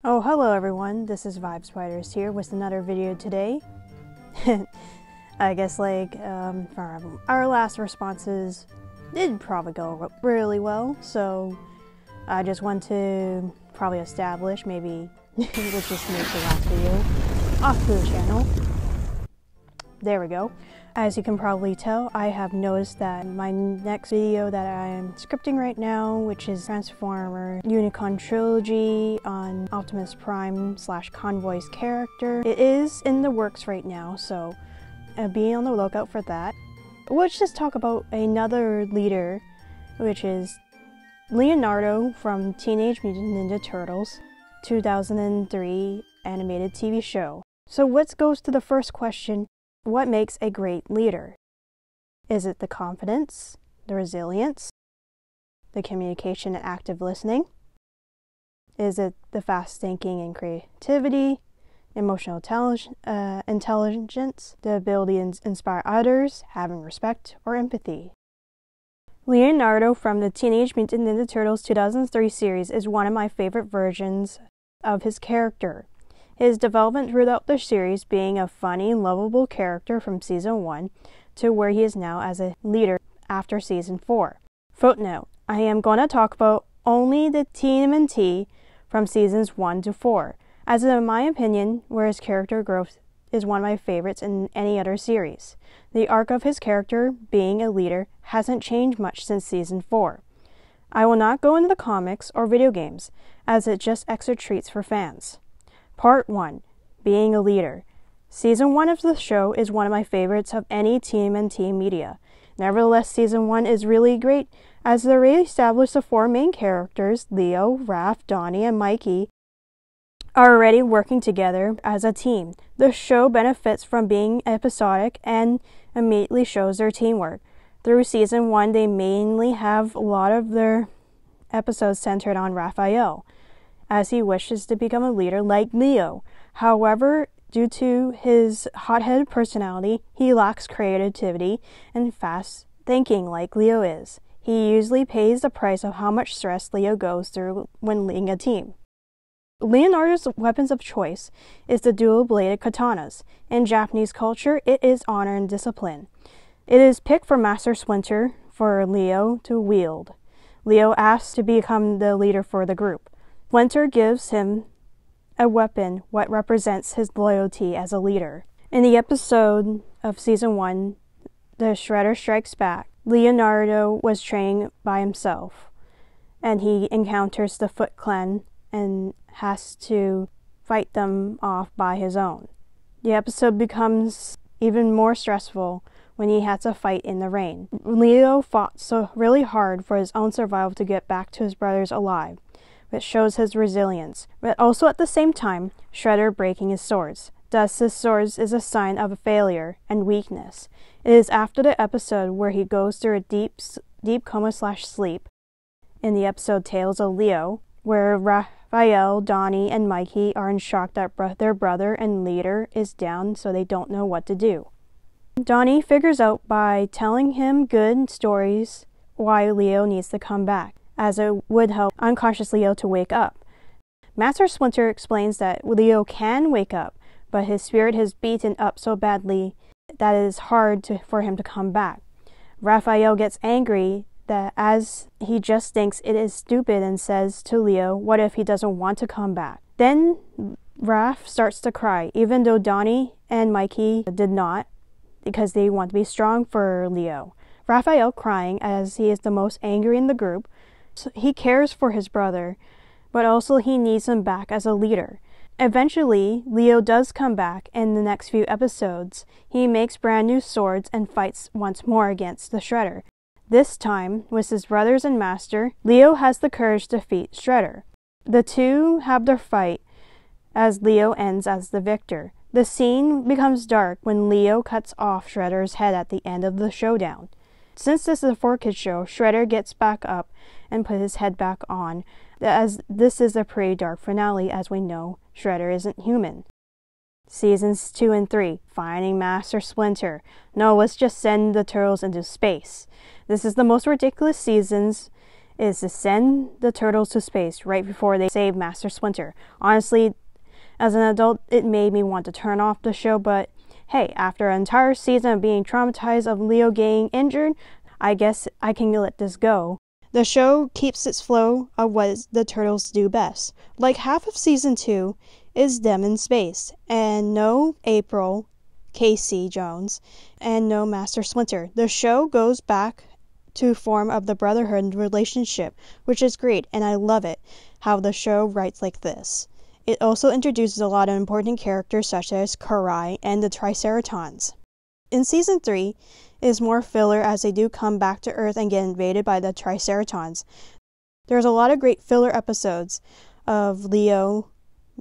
Oh, hello everyone, this is Vibe Spiders here with another video today. I guess from our last responses did probably go really well, so I just want to probably establish maybe we'll just make the last video off to the channel. There we go. As you can probably tell, I have noticed that my next video that I am scripting right now, which is Transformer Unicron Trilogy on Optimus Prime / Convoy's character, it is in the works right now, so be on the lookout for that. Let's just talk about another leader, which is Leonardo from Teenage Mutant Ninja Turtles 2003 animated TV show. So let's go to the first question. What makes a great leader? Is it the confidence, the resilience, the communication and active listening? Is it the fast thinking and creativity, emotional intelligence, the ability to inspire others, having respect or empathy? Leonardo from the Teenage Mutant Ninja Turtles 2003 series is one of my favorite versions of his character. His development throughout the series being a funny, lovable character from Season 1 to where he is now as a leader after Season 4. Footnote, I am going to talk about only the TMNT from Seasons 1 to 4, as in my opinion, where his character growth is one of my favorites in any other series. The arc of his character being a leader hasn't changed much since Season 4. I will not go into the comics or video games, as it's just extra treats for fans. Part 1. Being a leader. Season 1 of the show is one of my favorites of any TMNT media. Nevertheless, Season 1 is really great as they re-establish the four main characters, Leo, Raph, Donnie, and Mikey, are already working together as a team. The show benefits from being episodic and immediately shows their teamwork. Through Season 1, they mainly have a lot of their episodes centered on Raphael, as he wishes to become a leader like Leo. However, due to his hot-headed personality, he lacks creativity and fast thinking like Leo is. He usually pays the price of how much stress Leo goes through when leading a team. Leonardo's weapons of choice is the dual-bladed katanas. In Japanese culture, it is honor and discipline. It is picked for Master Splinter for Leo to wield. Leo asks to become the leader for the group. Splinter gives him a weapon what represents his loyalty as a leader. In the episode of Season 1, The Shredder Strikes Back, Leonardo was training by himself, and he encounters the Foot Clan and has to fight them off by his own. The episode becomes even more stressful when he has to fight in the rain. Leo fought so really hard for his own survival to get back to his brothers alive, which shows his resilience, but also at the same time, Shredder breaking his swords. Thus, his swords is a sign of a failure and weakness. It is after the episode where he goes through a deep coma / sleep, in the episode Tales of Leo, where Raphael, Donnie, and Mikey are in shock that their brother and leader is down, so they don't know what to do. Donnie figures out by telling him good stories why Leo needs to come back, as it would help unconscious Leo to wake up. Master Splinter explains that Leo can wake up, but his spirit has beaten up so badly that it is hard for him to come back. Raphael gets angry that as he just thinks it is stupid and says to Leo, what if he doesn't want to come back? Then Raph starts to cry, even though Donnie and Mikey did not, because they want to be strong for Leo. Raphael crying as he is the most angry in the group. He cares for his brother, but also he needs him back as a leader. Eventually, Leo does come back in the next few episodes. He makes brand new swords and fights once more against the Shredder. This time, with his brothers and master, Leo has the courage to defeat Shredder. The two have their fight as Leo ends as the victor. The scene becomes dark when Leo cuts off Shredder's head at the end of the showdown. Since this is a 4-kid show, Shredder gets back up and put his head back on, as this is a pretty dark finale, as we know Shredder isn't human. Seasons 2 and 3, finding Master Splinter. No, let's just send the turtles into space. This is the most ridiculous seasons is to send the turtles to space right before they save Master Splinter. Honestly, as an adult, it made me want to turn off the show, but hey, after an entire season of being traumatized of Leo getting injured, I guess I can let this go. The show keeps its flow of what the turtles do best. Like half of season 2 is them in space, and no April, Casey Jones, and no Master Splinter. The show goes back to form of the brotherhood relationship, which is great, and I love it, how the show writes like this. It also introduces a lot of important characters such as Karai and the Triceratons. In Season 3, it is more filler as they do come back to Earth and get invaded by the Triceratons. There's a lot of great filler episodes of Leo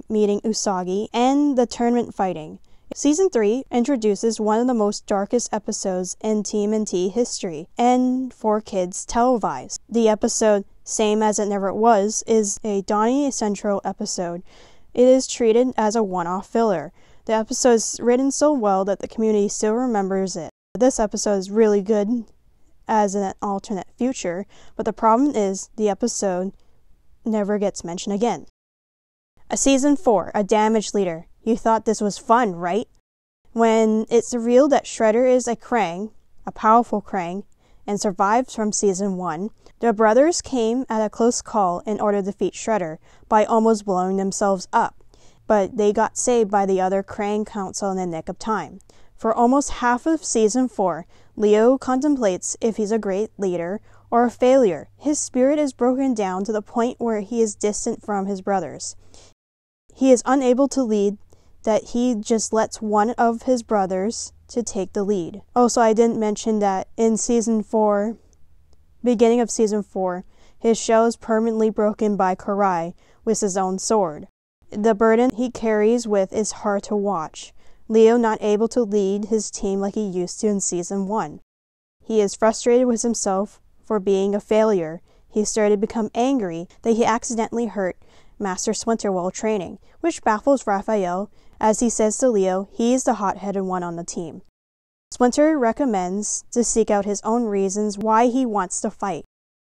meeting Usagi and the tournament fighting. Season 3 introduces one of the most darkest episodes in TMNT history, and for kids televised. The episode, Same as It Never Was, is a Donnie Central episode. It is treated as a one-off filler. The episode is written so well that the community still remembers it. This episode is really good as an alternate future, but the problem is the episode never gets mentioned again. Season 4, A Damage Leader. You thought this was fun, right? When it's revealed that Shredder is a Krang, a powerful Krang, and survived from Season 1, the brothers came at a close call in order to defeat Shredder by almost blowing themselves up, but they got saved by the other Krang Council in the nick of time. For almost half of Season 4, Leo contemplates if he's a great leader or a failure. His spirit is broken down to the point where he is distant from his brothers. He is unable to lead, that he just lets one of his brothers to take the lead. Also, I didn't mention that in Season 4, beginning of Season 4, his shell is permanently broken by Karai with his own sword. The burden he carries with is hard to watch. Leo not able to lead his team like he used to in Season 1. He is frustrated with himself for being a failure. He started to become angry that he accidentally hurt Master Splinter while training, which baffles Raphael as he says to Leo he is the hot-headed one on the team. Splinter recommends to seek out his own reasons why he wants to fight,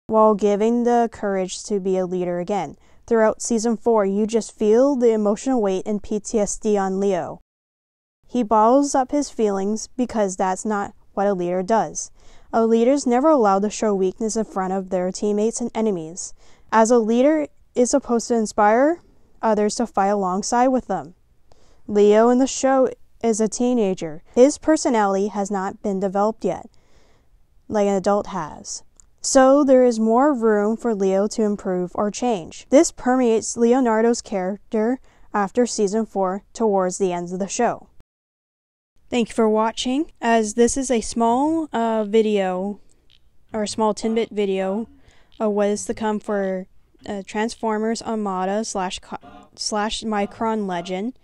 while giving the courage to be a leader again. Throughout Season 4, you just feel the emotional weight and PTSD on Leo. He bottles up his feelings because that's not what a leader does. A leader's never allowed to show weakness in front of their teammates and enemies. As a leader is supposed to inspire others to fight alongside with them. Leo in the show is a teenager. His personality has not been developed yet, like an adult has. So there is more room for Leo to improve or change. This permeates Leonardo's character after Season 4 towards the end of the show. Thank you for watching, as this is a small video, or a small tidbit video, of what is to come for Transformers Armada slash Micron Legend,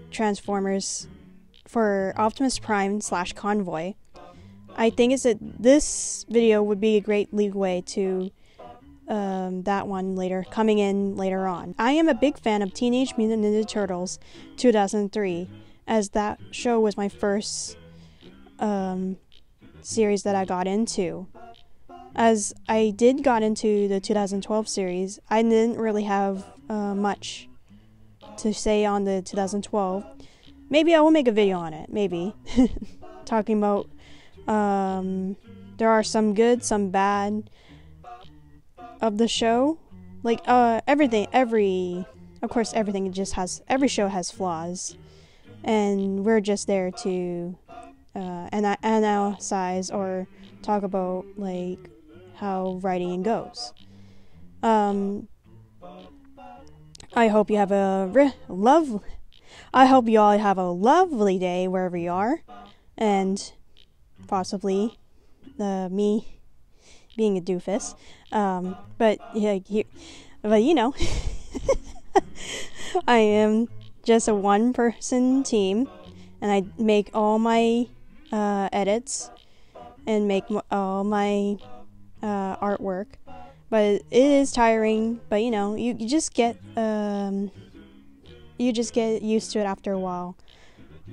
Transformers for Optimus Prime / Convoy. I think is that this video would be a great leeway to that one coming in later on. I am a big fan of Teenage Mutant Ninja Turtles 2003, as that show was my first series that I got into. As I got into the 2012 series, I didn't really have much to say on the 2012. Maybe I will make a video on it, maybe. Talking about, there are some good, some bad of the show. Like, everything, of course everything every show has flaws. And we're just there to analyze or talk about, like, how writing goes. I hope you have I hope you all have a lovely day wherever you are, and possibly me being a doofus. But you know, I am just a one-person team, and I make all my edits and make all my artwork. But it is tiring. But you know, you just get used to it after a while.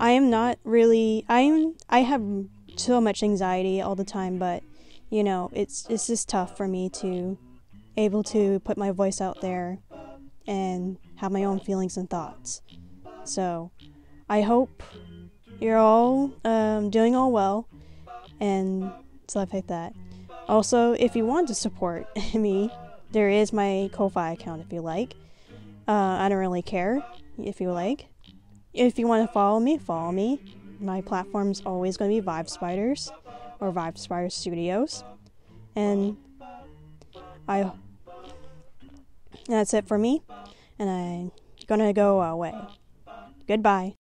I have so much anxiety all the time, but it's just tough for me to able to put my voice out there and have my own feelings and thoughts. So I hope you're all doing all well and stuff like that. Also, if you want to support me, there is my Ko-Fi account if you like. I don't really care if you like. If you want to follow me, follow me. My platform's always going to be Vibe Spiders or Vibe Spiders Studios. And that's it for me. And I'm gonna go away. Goodbye.